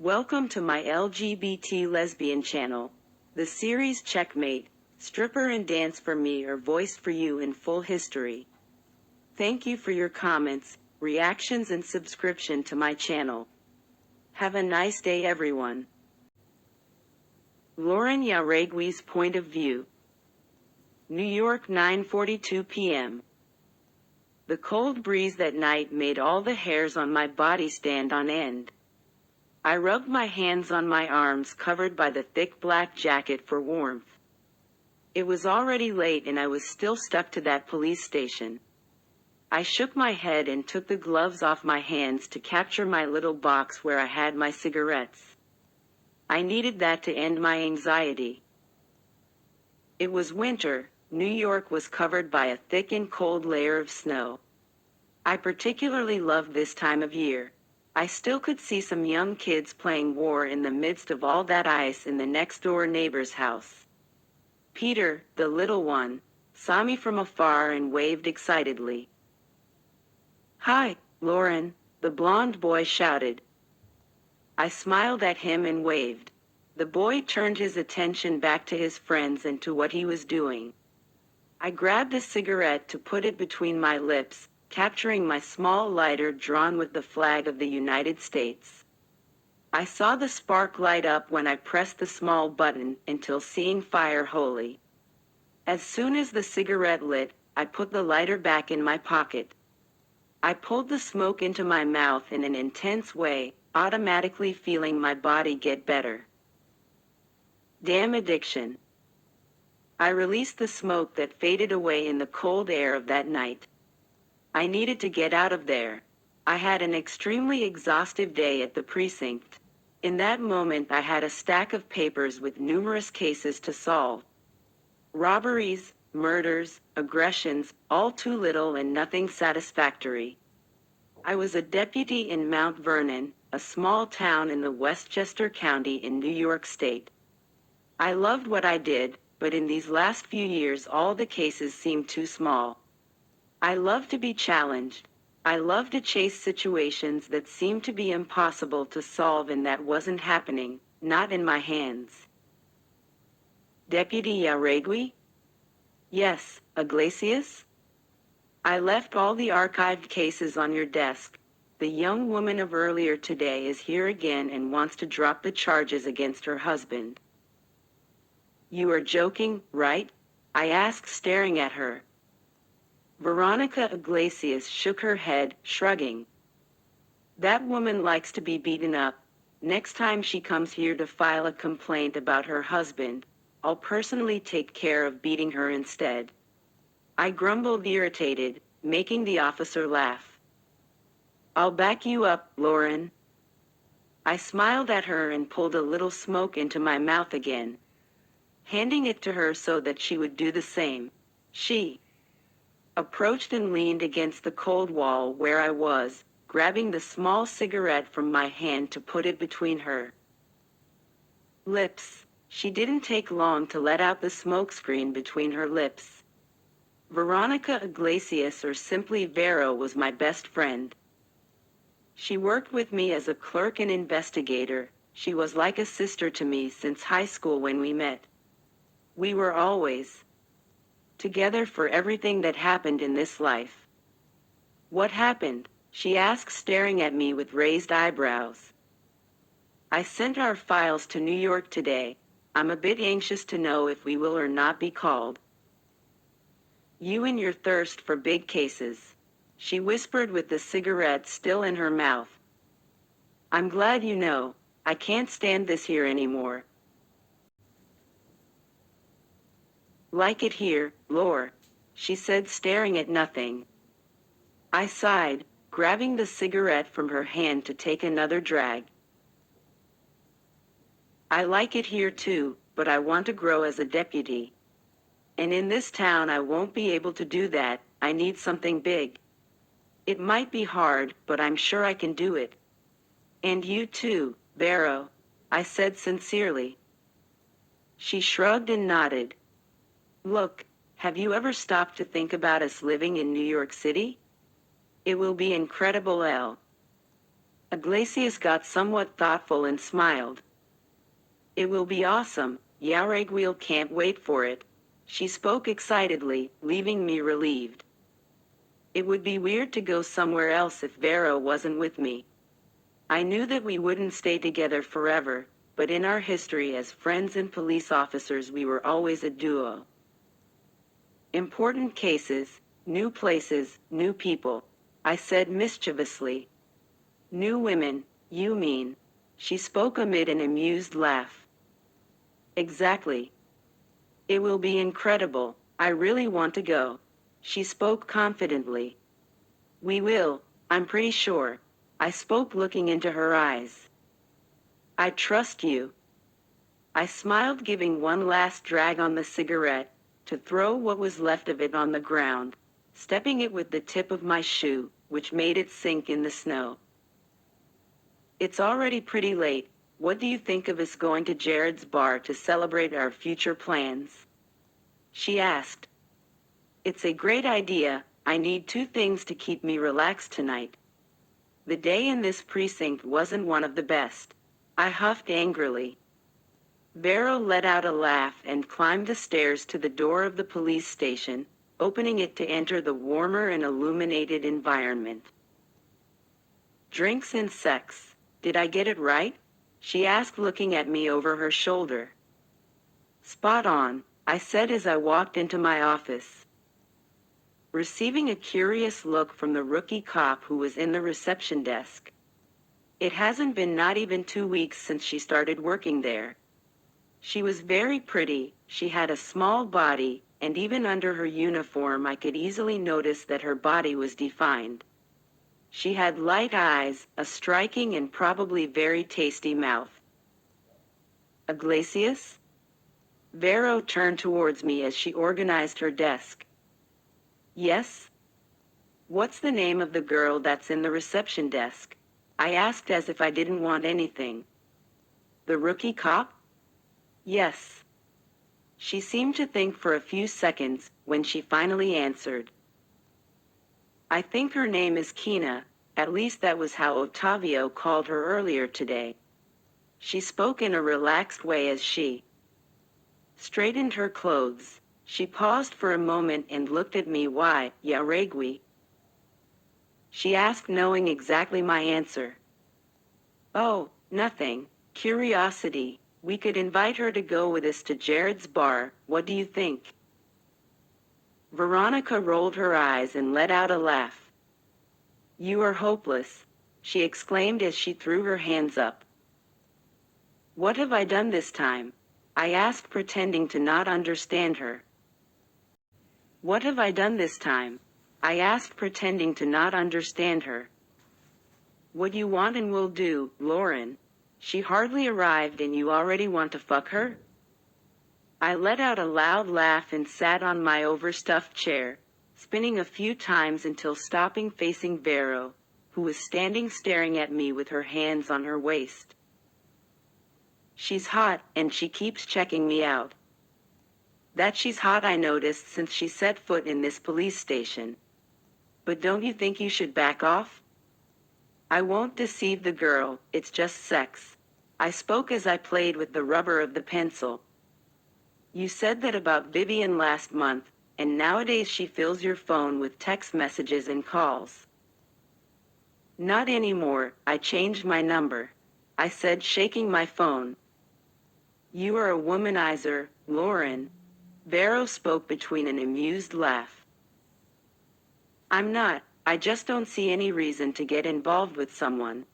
Welcome to my LGBT lesbian channel. The series Checkmate, Stripper and Dance for Me are voiced for you in full history. Thank you for your comments, reactions and subscription to my channel. Have a nice day everyone. Lauren Yaregui's point of view. New York, 9:42 p.m. The cold breeze that night made all the hairs on my body stand on end. I rubbed my hands on my arms covered by the thick black jacket for warmth. It was already late and I was still stuck to that police station. I shook my head and took the gloves off my hands to capture my little box where I had my cigarettes. I needed that to end my anxiety. It was winter. New York was covered by a thick and cold layer of snow. I particularly loved this time of year. I still could see some young kids playing war in the midst of all that ice in the next-door neighbor's house. Peter, the little one, saw me from afar and waved excitedly. "Hi, Lauren," the blond boy shouted. I smiled at him and waved. The boy turned his attention back to his friends and to what he was doing. I grabbed a cigarette to put it between my lips, capturing my small lighter drawn with the flag of the United States. I saw the spark light up when I pressed the small button until seeing fire wholly. As soon as the cigarette lit, I put the lighter back in my pocket. I pulled the smoke into my mouth in an intense way, automatically feeling my body get better. Damn addiction. I released the smoke that faded away in the cold air of that night. I needed to get out of there. I had an extremely exhaustive day at the precinct. In that moment I had a stack of papers with numerous cases to solve. Robberies, murders, aggressions, all too little and nothing satisfactory. I was a deputy in Mount Vernon, a small town in the Westchester County in New York State. I loved what I did, but in these last few years all the cases seemed too small. I love to be challenged. I love to chase situations that seemed to be impossible to solve and that wasn't happening, not in my hands. Deputy Yaregui? Yes, Iglesias? I left all the archived cases on your desk. The young woman of earlier today is here again and wants to drop the charges against her husband. You are joking, right? I asked, staring at her. Veronica Iglesias shook her head, shrugging. That woman likes to be beaten up. Next time she comes here to file a complaint about her husband, I'll personally take care of beating her instead. I grumbled, irritated, making the officer laugh. I'll back you up, Lauren. I smiled at her and pulled a little smoke into my mouth again, handing it to her so that she would do the same. She approached and leaned against the cold wall where I was, grabbing the small cigarette from my hand to put it between her lips. She didn't take long to let out the smoke screen between her lips. Veronica Iglesias, or simply Vero, was my best friend. She worked with me as a clerk and investigator. She was like a sister to me since high school when we met. We were always together for everything that happened in this life. What happened? She asked, staring at me with raised eyebrows. I sent our files to New York today. I'm a bit anxious to know if we will or not be called. You and your thirst for big cases, she whispered with the cigarette still in her mouth. I'm glad you know. I can't stand this here anymore. Like it here, Lore, she said, staring at nothing. I sighed, grabbing the cigarette from her hand to take another drag. I like it here too, but I want to grow as a deputy. And in this town I won't be able to do that. I need something big. It might be hard, but I'm sure I can do it. And you too, Vero, I said sincerely. She shrugged and nodded. Look, have you ever stopped to think about us living in New York City? It will be incredible. Iglesias got somewhat thoughtful and smiled. It will be awesome, Yaregwil can't wait for it. She spoke excitedly, leaving me relieved. It would be weird to go somewhere else if Vero wasn't with me. I knew that we wouldn't stay together forever, but in our history as friends and police officers we were always a duo. Important cases, new places, new people, I said mischievously. New women, you mean? She spoke amid an amused laugh. Exactly. It will be incredible. I really want to go. She spoke confidently. We will, I'm pretty sure. I spoke looking into her eyes. I trust you. I smiled, giving one last drag on the cigarette, to throw what was left of it on the ground, stepping it with the tip of my shoe, which made it sink in the snow. It's already pretty late. What do you think of us going to Jared's bar to celebrate our future plans? She asked. It's a great idea. I need two things to keep me relaxed tonight. The day in this precinct wasn't one of the best. I huffed angrily. Vero let out a laugh and climbed the stairs to the door of the police station, opening it to enter the warmer and illuminated environment. Drinks and sex. Did I get it right? She asked, looking at me over her shoulder. Spot on, I said as I walked into my office. Receiving a curious look from the rookie cop who was in the reception desk. It hasn't been not even 2 weeks since she started working there. She was very pretty, she had a small body, and even under her uniform I could easily notice that her body was defined. She had light eyes, a striking and probably very tasty mouth. Iglesias? Vero turned towards me as she organized her desk. Yes? What's the name of the girl that's in the reception desk? I asked as if I didn't want anything. The rookie cop? Yes. She seemed to think for a few seconds, when she finally answered. I think her name is Kina, at least that was how Ottavio called her earlier today. She spoke in a relaxed way as she straightened her clothes. She paused for a moment and looked at me. Why, Yaregui? She asked, knowing exactly my answer. Oh, nothing. Curiosity. We could invite her to go with us to Jared's bar, what do you think? Veronica rolled her eyes and let out a laugh. You are hopeless, she exclaimed as she threw her hands up. What have I done this time? I asked, pretending to not understand her. What have I done this time? I asked, pretending to not understand her. What you want and will do, Lauren. She hardly arrived and you already want to fuck her? I let out a loud laugh and sat on my overstuffed chair, spinning a few times until stopping, facing Vero, who was standing staring at me with her hands on her waist. She's hot, and she keeps checking me out. That she's hot I noticed since she set foot in this police station. But don't you think you should back off? I won't deceive the girl, it's just sex. I spoke as I played with the rubber of the pencil. You said that about Vivian last month, and nowadays she fills your phone with text messages and calls. Not anymore, I changed my number. I said, shaking my phone. You are a womanizer, Lauren. Vero spoke between an amused laugh. I'm not, I just don't see any reason to get involved with someone.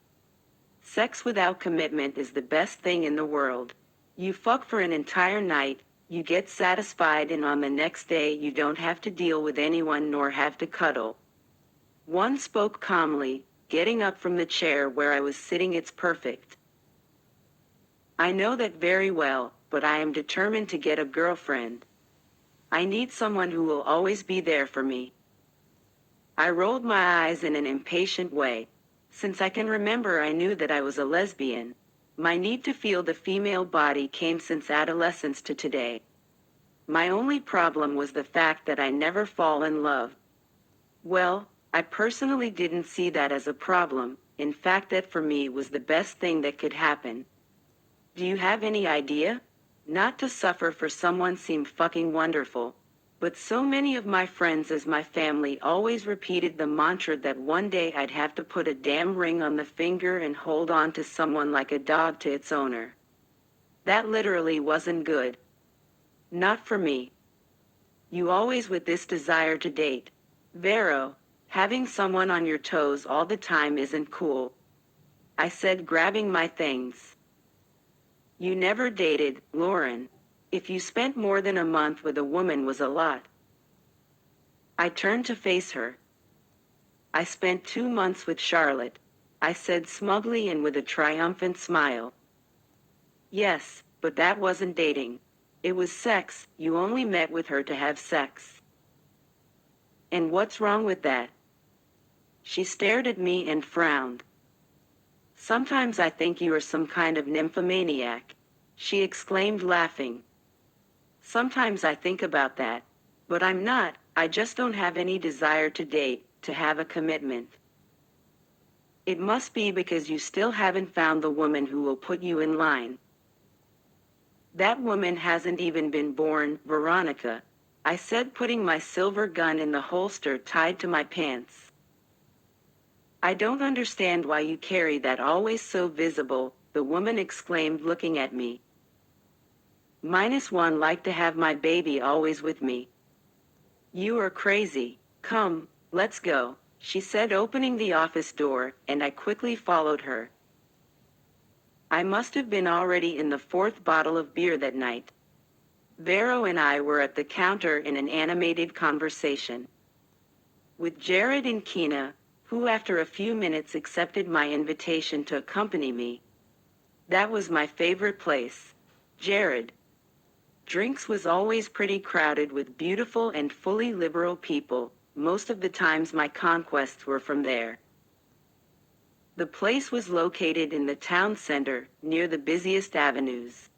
Sex without commitment is the best thing in the world. You fuck for an entire night, you get satisfied, and on the next day you don't have to deal with anyone nor have to cuddle. One spoke calmly, getting up from the chair where I was sitting. It's perfect. I know that very well, but I am determined to get a girlfriend. I need someone who will always be there for me. I rolled my eyes in an impatient way. Since I can remember, I knew that I was a lesbian. My need to feel the female body came since adolescence to today. My only problem was the fact that I never fall in love. Well, I personally didn't see that as a problem. in fact that for me was the best thing that could happen. Do you have any idea? Not to suffer for someone seemed fucking wonderful. But so many of my friends as my family always repeated the mantra that one day I'd have to put a damn ring on the finger and hold on to someone like a dog to its owner. That literally wasn't good. Not for me. You always with this desire to date. Vero, having someone on your toes all the time isn't cool. I said, grabbing my things. You never dated, Lauren. If you spent more than a month with a woman was a lot. I turned to face her. I spent 2 months with Charlotte, I said smugly and with a triumphant smile. Yes, but that wasn't dating. It was sex. You only met with her to have sex. And what's wrong with that? She stared at me and frowned. Sometimes I think you are some kind of nymphomaniac, she exclaimed laughing. Sometimes I think about that, but I'm not. I just don't have any desire to date, to have a commitment. It must be because you still haven't found the woman who will put you in line. That woman hasn't even been born, Veronica, I said, putting my silver gun in the holster tied to my pants. I don't understand why you carry that always so visible, the woman exclaimed, looking at me. -1 like to have my baby always with me. You are crazy. Come, let's go, she said, opening the office door, and I quickly followed her. I must have been already in the 4th bottle of beer that night. Vero and I were at the counter in an animated conversation with Jared and Kina, who after a few minutes accepted my invitation to accompany me. That was my favorite place. Jared. Drinks was always pretty crowded with beautiful and fully liberal people. Most of the times my conquests were from there. The place was located in the town center, near the busiest avenues.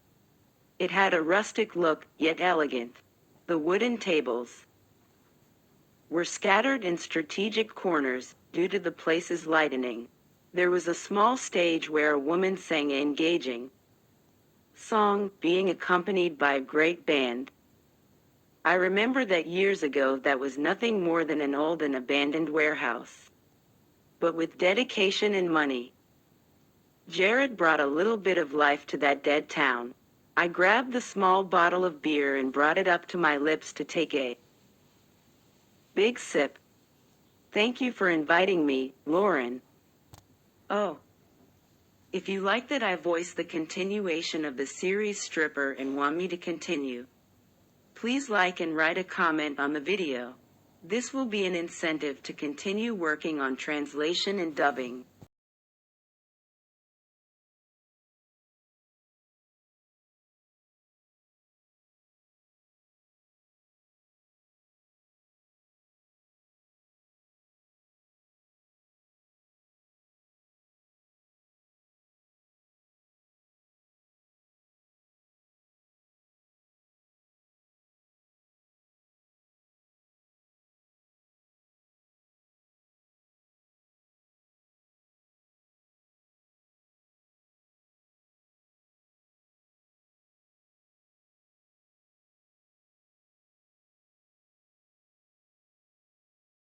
It had a rustic look, yet elegant. The wooden tables were scattered in strategic corners, due to the place's lighting. There was a small stage where a woman sang an engaging song, being accompanied by a great band. I remember that years ago that was nothing more than an old and abandoned warehouse. But with dedication and money, Jared brought a little bit of life to that dead town. I grabbed the small bottle of beer and brought it up to my lips to take a big sip. Thank you for inviting me, Lauren. Oh. If you like that I voiced the continuation of the series Stripper and want me to continue, please like and write a comment on the video. This will be an incentive to continue working on translation and dubbing.